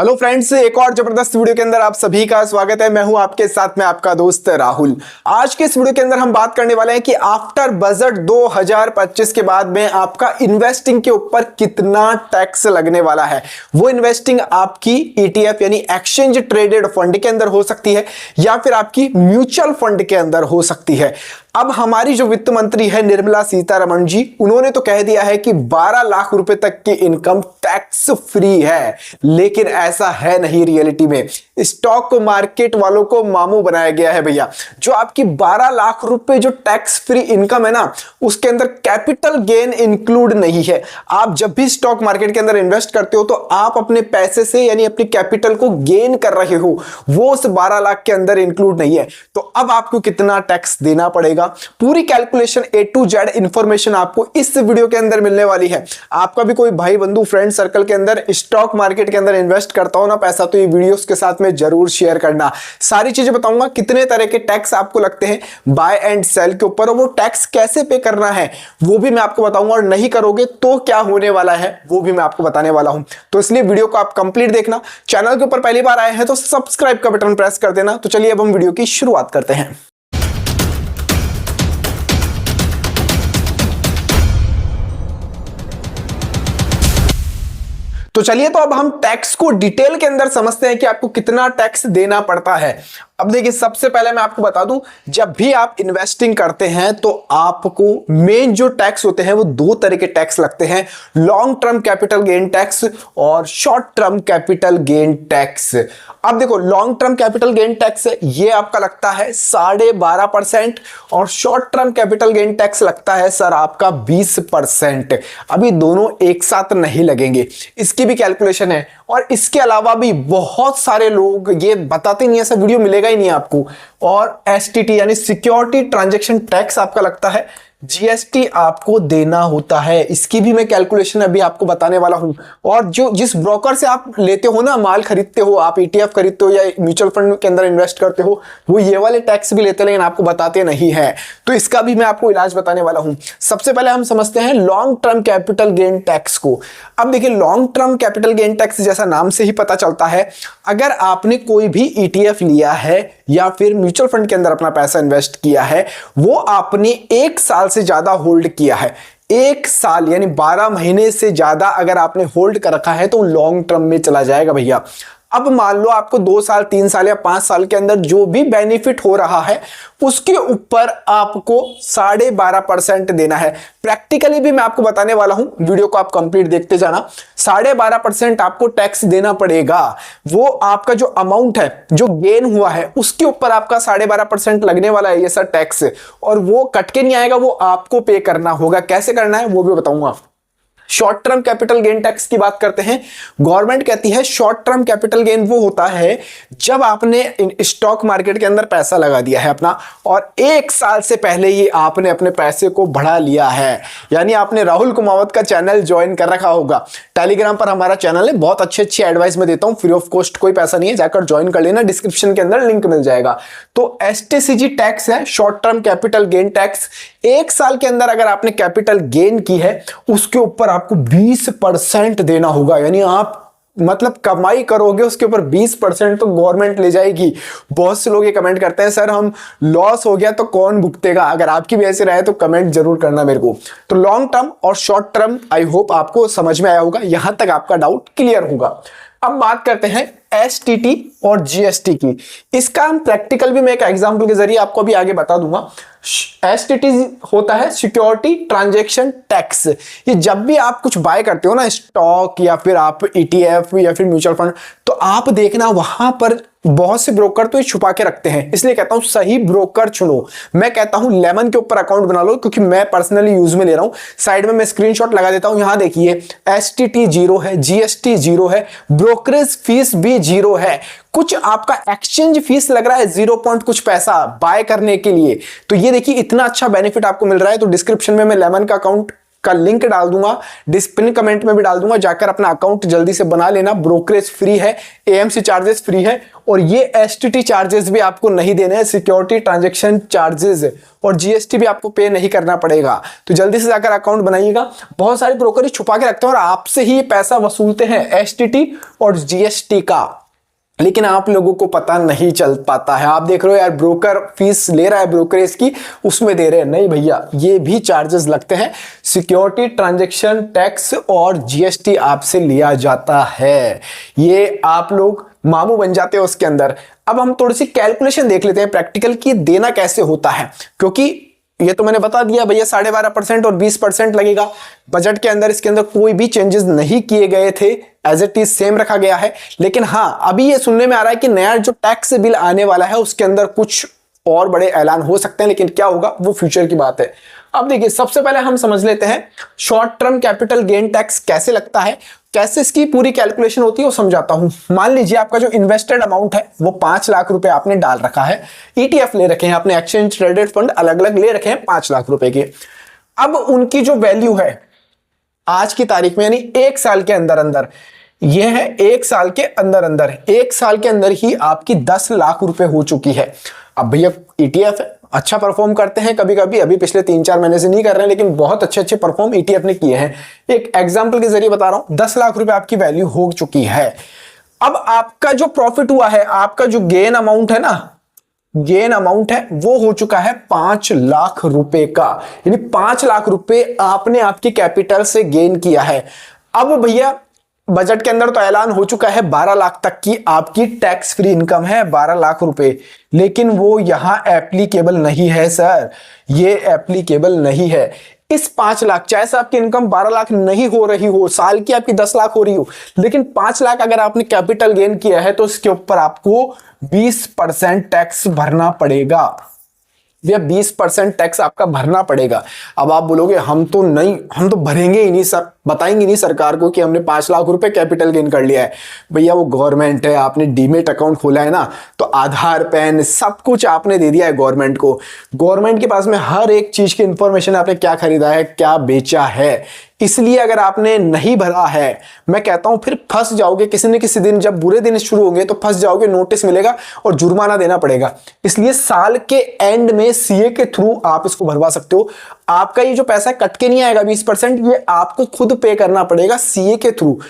Hello friends, एक और जबरदस्त वीडियो के अंदर आप सभी का स्वागत है। मैं हूं आपके साथ में आपका दोस्त राहुल। आज के इस वीडियो के अंदर हम बात करने वाले हैं कि आफ्टर बजट 2025 के बाद में आपका इन्वेस्टिंग के ऊपर कितना टैक्स लगने वाला है। वो इन्वेस्टिंग आपकी ईटीएफ यानी एक्सचेंज ट्रेडेड फंड के अंदर हो सकती है या फिर आपकी म्यूचुअल फंड के अंदर हो सकती है। अब हमारी जो वित्त मंत्री है निर्मला सीतारमण जी, उन्होंने तो कह दिया है कि 12 लाख रुपए तक की इनकम टैक्स फ्री है, लेकिन ऐसा है नहीं। रियलिटी में स्टॉक मार्केट वालों को मामू बनाया गया है भैया। जो आपकी 12 लाख रुपए जो टैक्स फ्री इनकम है ना, उसके अंदर कैपिटल गेन इंक्लूड नहीं है। आप जब भी स्टॉक मार्केट के अंदर इन्वेस्ट करते हो तो आप अपने पैसे से यानी अपनी कैपिटल को गेन कर रहे हो, वो उस 12 लाख के अंदर इंक्लूड नहीं है। तो अब आपको कितना टैक्स देना पड़ेगा, पूरी calculation A to Z information आपको इस वीडियो के अंदर मिलने वाली है। आपका भी कोई भाई बंधु फ्रेंड सर्कल के अंदर स्टॉक मार्केट के अंदर इन्वेस्ट करता हो ना पैसा, तो ये वीडियोस के साथ में जरूर शेयर करना। सारी चीजें बताऊंगा, कितने तरह के टैक्स आपको लगते हैं बाय एंड सेल के ऊपर, और वो टैक्स कैसे पे करना है वो भी मैं आपको बताऊंगा, और नहीं करोगे तो क्या होने वाला है वो भी मैं आपको बताने वाला हूं। तो इसलिए वीडियो को आप कंप्लीट देखना। चैनल के ऊपर पहली बार आए हैं तो सब्सक्राइब का बटन प्रेस कर देना। तो चलिए अब हम वीडियो की शुरुआत करते हैं। तो चलिए, तो अब हम टैक्स को डिटेल के अंदर समझते हैं कि आपको कितना टैक्स देना पड़ता है। अब देखिए, सबसे पहले मैं आपको बता दूं, जब भी आप इन्वेस्टिंग करते हैं तो आपको मेन जो टैक्स होते हैं वो दो तरह के टैक्स लगते हैं, long term capital gain tax और short term capital gain tax. अब देखो, long term capital gain tax ये आपका लगता है 12.5% और short term capital gain tax लगता है सर आपका 20%। अभी दोनों एक साथ नहीं लगेंगे, इसकी भी कैलकुलेशन है। और इसके अलावा भी बहुत सारे लोग ये बताते नहीं, ऐसा वीडियो मिलेगा ही नहीं आपको। और एसटीटी यानी सिक्योरिटी ट्रांजैक्शन टैक्स आपका लगता है, जीएसटी आपको देना होता है। इसकी भी मैं कैलकुलेशन अभी आपको बताने वाला हूं। और जो जिस ब्रोकर से आप लेते हो ना, माल खरीदते हो, आप ईटीएफ खरीदते हो या म्यूचुअल फंड के अंदर इन्वेस्ट करते हो, वो ये वाले टैक्स भी लेते हैं, लेकिन आपको बताते नहीं है। तो इसका भी मैं आपको इलाज बताने वाला हूं। सबसे पहले हम समझते हैं long term capital gain tax को। अब देखिए, long term capital gain tax जैसा नाम से ही पता चलता है, अगर आपने कोई भी ईटीएफ लिया है या फिर म्यूचुअल फंड के अंदर अपना पैसा इन्वेस्ट किया है, वो आपने 1 साल से ज्यादा होल्ड किया है, 1 साल यानी 12 महीने से ज्यादा अगर आपने होल्ड कर रखा है तो लॉन्ग टर्म में चला जाएगा भैया। अब मान लो आपको 2 साल 3 साल या 5 साल के अंदर जो भी बेनिफिट हो रहा है उसके ऊपर आपको 12.5% देना है। प्रैक्टिकली भी मैं आपको बताने वाला हूं, वीडियो को आप कंप्लीट देखते जाना। 12.5% आपको टैक्स देना पड़ेगा। वो आपका जो अमाउंट है, जो गेन हुआ है, उसके ऊपर आपका 12.5% लगने वाला है ये सर टैक्स, और वो कट के नहीं आएगा, वो आपको पे करना होगा। कैसे करना है वो भी बताऊंगा। Short term capital gain tax की बात करते हैं। गवर्नमेंट कहती है शॉर्ट टर्म कैपिटल गेन वो होता है जब आपने स्टॉक मार्केट के अंदर पैसा लगा दिया है अपना, और 1 साल से पहले ही आपने अपने पैसे को बढ़ा लिया है। यानी आपने राहुल कुमावत का चैनल ज्वाइन कर रखा होगा। टेलीग्राम पर हमारा चैनल है, बहुत अच्छी एडवाइस में देता हूं, फ्री ऑफ कॉस्ट, कोई पैसा नहीं है, जाकर ज्वाइन कर लेना, डिस्क्रिप्शन के अंदर लिंक मिल जाएगा। तो एसटीसीजी टैक्स है, short term capital gain tax. 1 साल के अंदर अगर आपने कैपिटल गेन की है उसके ऊपर आपको 20% देना होगा। यानी आप मतलब कमाई करोगे उसके ऊपर 20% तो गवर्नमेंट ले जाएगी। बहुत से लोग ये कमेंट करते हैं, सर हम लॉस हो गया तो कौन भुगतेगा। अगर आपकी भी ऐसे रहे तो कमेंट जरूर करना मेरे को। तो लॉन्ग टर्म और शॉर्ट टर्म आई होप आपको समझ में आया होगा, यहां तक आपका डाउट क्लियर होगा। अब बात करते हैं एसटीटी और जीएसटी की। इसका हम प्रैक्टिकल भी मैं एक एग्जांपल के जरिए आपको भी आगे बता दूंगा। एसटीटी होता है सिक्योरिटी ट्रांजैक्शन टैक्स। ये जब भी आप कुछ बाय करते हो ना, स्टॉक या फिर आप ईटीएफ या फिर म्यूचुअल फंड, तो आप देखना वहां पर बहुत से ब्रोकर तो ये छुपा के रखते हैं। इसलिए कहता हूं सही ब्रोकर चुनो। मैं कहता हूं लेमन के ऊपर अकाउंट बना लो, क्योंकि मैं पर्सनली यूज में ले रहा हूं। साइड में मैं स्क्रीनशॉट लगा देता हूं, यहां देखिए एसटीटी 0 है, जीएसटी 0 है, ब्रोकरेज फीस भी 0 है। कुछ आपका एक्सचेंज फीस लग रहा है 0 पॉइंट कुछ पैसा बाय करने के लिए। तो ये देखिए, इतना अच्छा बेनिफिट आपको मिल रहा है। तो डिस्क्रिप्शन में मैं लेमन का अकाउंट का लिंक डाल दूंगा, पिन कमेंट में भी डाल दूंगा, जाकर अपना अकाउंट जल्दी से बना लेना। ब्रोकरेज फ्री है, एएमसी चार्जेस फ्री है और ये एसटीटी चार्जेस भी आपको नहीं देने हैं, सिक्योरिटी ट्रांजैक्शन चार्जेस और जीएसटी भी आपको पे नहीं करना पड़ेगा। तो जल्दी से जाकर अकाउंट बनाइएगा। बहुत सारे ब्रोकर छुपा के रखते हैं और आपसे ही पैसा वसूलते हैं एसटीटी और जीएसटी का, लेकिन आप लोगों को पता नहीं चल पाता है। आप देख रहे हो यार ब्रोकर फीस ले रहा है ब्रोकरेज की, उसमें दे रहे हैं, नहीं भैया, ये भी चार्जेस लगते हैं। सिक्योरिटी ट्रांजैक्शन टैक्स और जीएसटी आपसे लिया जाता है, ये आप लोग मामू बन जाते हो उसके अंदर। अब हम थोड़ी सी कैलकुलेशन देख लेते हैं प्रैक्टिकल की देना कैसे होता है, क्योंकि ये तो मैंने बता दिया भैया 12.5% और 20% लगेगा। बजट के अंदर इसके अंदर कोई भी चेंजेस नहीं किए गए थे, एज इट इज सेम रखा गया है। लेकिन हाँ, अभी ये सुनने में आ रहा है कि नया जो टैक्स बिल आने वाला है उसके अंदर कुछ और बड़े ऐलान हो सकते हैं, लेकिन क्या होगा वो फ्यूचर की बात है। अब देखिए, सबसे पहले हम समझ लेते हैं short term capital gain tax कैसे लगता है, कैसे इसकी पूरी कैलकुलेशन होती है वो समझाता हूं। मान लीजिए आपका जो इन्वेस्टेड अमाउंट है वो 5 लाख रुपए आपने डाल रखा है, ईटीएफ ले रखे हैं आपने, एक्सचेंज ट्रेडेड फंड अलग अलग ले रखे हैं 5 लाख रुपए के। अब उनकी जो वैल्यू है आज की तारीख में, यानी 1 साल के अंदर अंदर, ये है 1 साल के अंदर अंदर, 1 साल के अंदर ही आपकी 10 लाख रुपए हो चुकी है। अब भैया ईटीएफ है, अच्छा परफॉर्म करते हैं कभी कभी, अभी पिछले 3-4 महीने से नहीं कर रहे हैं, लेकिन बहुत अच्छे अच्छे परफॉर्म ईटीएफ ने किए हैं। एक एग्जांपल के जरिए बता रहा हूं, 10 लाख रुपए आपकी वैल्यू हो चुकी है। अब आपका जो प्रॉफिट हुआ है, आपका जो गेन अमाउंट है ना, गेन अमाउंट है वो हो चुका है 5 लाख रुपए का, यानी 5 लाख रुपए आपने आपकी कैपिटल से गेन किया है। अब भैया बजट के अंदर तो ऐलान हो चुका है 12 लाख तक की आपकी टैक्स फ्री इनकम है, 12 लाख रुपए, लेकिन वो यहां एप्लीकेबल नहीं है सर, ये एप्लीकेबल नहीं है। इस 5 लाख, चाहे से आपकी इनकम 12 लाख नहीं हो रही हो, साल की आपकी 10 लाख हो रही हो, लेकिन 5 लाख अगर आपने कैपिटल गेन किया है तो इसके ऊपर आपको 20% टैक्स भरना पड़ेगा। भैया 20% टैक्स आपका भरना पड़ेगा। अब आप बोलोगे हम तो भरेंगे ही नहीं सर, बताएंगे नहीं सरकार को कि हमने 5 लाख रुपए कैपिटल गेन कर लिया है। भैया वो गवर्नमेंट है, आपने डीमेट अकाउंट खोला है ना, तो आधार पैन सब कुछ आपने दे दिया है गवर्नमेंट को। गवर्नमेंट के पास में हर एक चीज की इंफॉर्मेशन, आपने क्या खरीदा है, क्या बेचा है, इसलिए अगर आपने नहीं भरा है, मैं कहता हूं फिर फंस जाओगे किसी न किसी दिन, जब बुरे दिन शुरू होंगे तो फंस जाओगे, नोटिस मिलेगा और जुर्माना देना पड़ेगा। इसलिए साल के एंड में सीए के थ्रू आप इसको भरवा सकते हो। आपका ये जो पैसा कट के नहीं आएगा 20%, ये आपको खुद पे करना पड़ेगा सीए के थ्रू,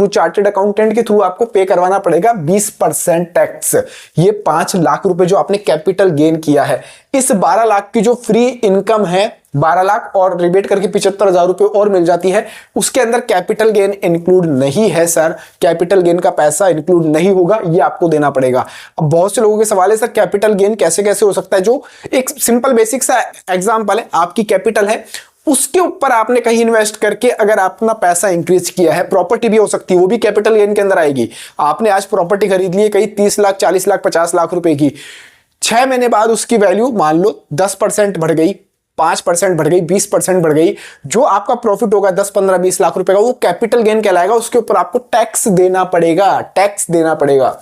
चार्टर्ड अकाउंटेंट के थ्रू आपको पे करवाना पड़ेगा 20% टैक्स। ये 5 लाख रुपए जो आपने कैपिटल गेन किया है, इस 12 लाख की जो फ्री इनकम है, 12 लाख और रिबेट करके 75,000 रुपए और मिल जाती है, उसके अंदर कैपिटल गेन इंक्लूड नहीं है सर, कैपिटल गेन का पैसा इंक्लूड नहीं होगा, ये आपको देना पड़ेगा। अब बहुत से लोगों के सवाल है सर कैपिटल गेन कैसे कैसे हो सकता है। जो एक सिंपल बेसिक सा एग्जांपल है, आपकी कैपिटल है, उसके ऊपर आपने कहीं इन्वेस्ट करके अगर अपना पैसा इंक्रीज किया है, प्रॉपर्टी भी हो सकती है, वो भी कैपिटल गेन के अंदर आएगी। आपने आज प्रॉपर्टी खरीद ली है कहीं 30 लाख, 40 लाख, 50 लाख रुपए की, 6 महीने बाद उसकी वैल्यू मान लो 10% बढ़ गई, 5% बढ़ गई, 20% बढ़ गई, जो आपका प्रॉफिट होगा 10, 15, 20 लाख रुपए का, वो कैपिटल गेन कहलाएगा। उसके ऊपर आपको टैक्स देना पड़ेगा।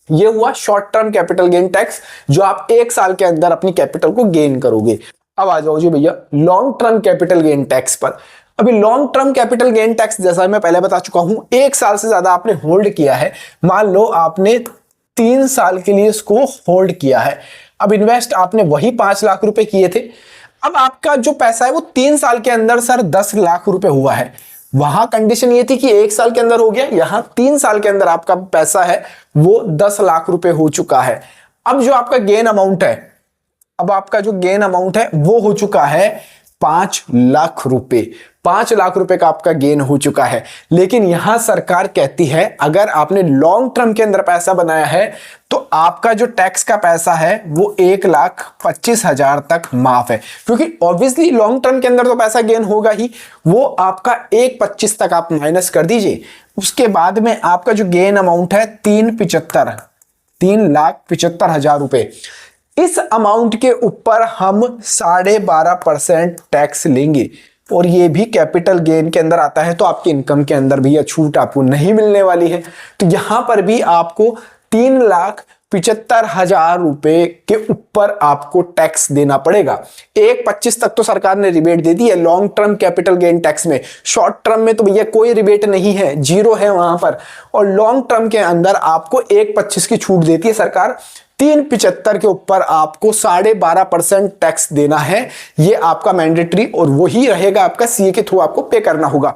ये हुआ short term capital gain tax, जो आप 1 साल के अंदर अपनी कैपिटल को गेन करोगे। अब आ जाओ जी भैया long term capital gain tax पर। अभी long term capital gain tax, जैसा मैं पहले बता चुका हूं, 1 साल से ज्यादा आपने होल्ड किया है, मान लो आपने 3 साल के लिए इसको होल्ड किया है। अब इन्वेस्ट आपने वही 5 लाख रुपए किए थे, अब आपका जो पैसा है वो 3 साल के अंदर सर 10 लाख रुपए हुआ है। वहां कंडीशन ये थी कि 1 साल के अंदर हो गया, यहां 3 साल के अंदर आपका पैसा है वो 10 लाख रुपए हो चुका है। अब जो आपका गेन अमाउंट है, अब आपका जो गेन अमाउंट है वो हो चुका है 5 लाख रुपए। 5 लाख रुपए का आपका गेन हो चुका है। लेकिन यहां सरकार कहती है अगर आपने लॉन्ग टर्म के अंदर पैसा बनाया है तो आपका जो टैक्स का पैसा है वो 1,25,000 तक माफ है, क्योंकि ऑब्वियसली लॉन्ग टर्म के अंदर तो पैसा गेन होगा ही, वो आपका 1,25,000 तक आप माइनस कर दीजिए। उसके बाद में आपका जो गेन अमाउंट है 3,75,000 रुपए, इस अमाउंट के ऊपर हम 12.5% टैक्स लेंगे और ये भी कैपिटल गेन के अंदर आता है। तो आपकी इनकम के अंदर भी यह छूट आपको नहीं मिलने वाली है। तो यहां पर भी आपको 3 लाख 75,000 रुपए के ऊपर आपको टैक्स देना पड़ेगा। 1.25 तक तो सरकार ने रिबेट दे दी है long term capital gain tax में। शॉर्ट टर्म में तो भैया कोई रिबेट नहीं है, जीरो है वहां पर। और लॉन्ग टर्म के अंदर आपको 1.25 की छूट देती है सरकार। 3.75 के ऊपर आपको 12.5% टैक्स देना है। ये आपका मैंडेटरी और वही रहेगा आपका सीए के थ्रू आपको पे करना होगा।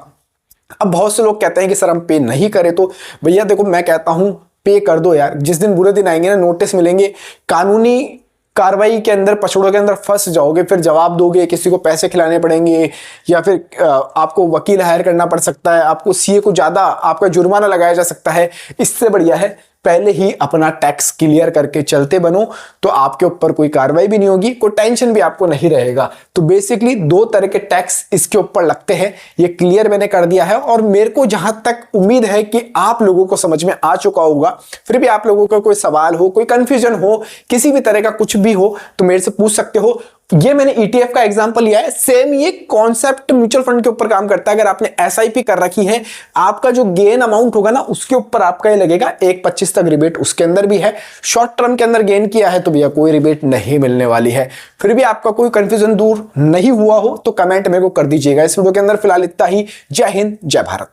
अब बहुत से लोग कहते हैं कि सर हम पे नहीं करें तो भैया देखो मैं कहता हूं पे कर दो यार। जिस दिन बुरे दिन आएंगे ना, नोटिस मिलेंगे, कानूनी कार्रवाई के अंदर पछड़ों के अंदर फंस जाओगे, फिर जवाब दोगे, किसी को पैसे खिलाने पड़ेंगे या फिर आपको वकील हायर करना पड़ सकता है, आपको सीए को ज्यादा आपका जुर्माना लगाया जा सकता है। इससे बढ़िया है पहले ही अपना टैक्स क्लियर करके चलते बनो, तो आपके ऊपर कोई कार्रवाई भी नहीं होगी, कोई टेंशन भी आपको नहीं रहेगा। तो बेसिकली 2 तरह के टैक्स इसके ऊपर लगते हैं, ये क्लियर मैंने कर दिया है। और मेरे को जहां तक उम्मीद है कि आप लोगों को समझ में आ चुका होगा। फिर भी आप लोगों का कोई सवाल हो, कोई कंफ्यूजन हो, किसी भी तरह का कुछ भी हो तो मेरे से पूछ सकते हो। ये मैंने ईटीएफ का एग्जांपल लिया है, सेम ये कॉन्सेप्ट म्यूचुअल फंड के ऊपर काम करता है। अगर आपने एसआईपी कर रखी है, आपका जो गेन अमाउंट होगा ना उसके ऊपर आपका ये लगेगा 1.25 तक रिबेट उसके अंदर भी है। शॉर्ट टर्म के अंदर गेन किया है तो भैया कोई रिबेट नहीं मिलने वाली है। फिर भी आपका कोई कंफ्यूजन दूर नहीं हुआ हो तो कमेंट मेरे को कर दीजिएगा। इस वीडियो के अंदर फिलहाल इतना ही। जय हिंद, जय भारत।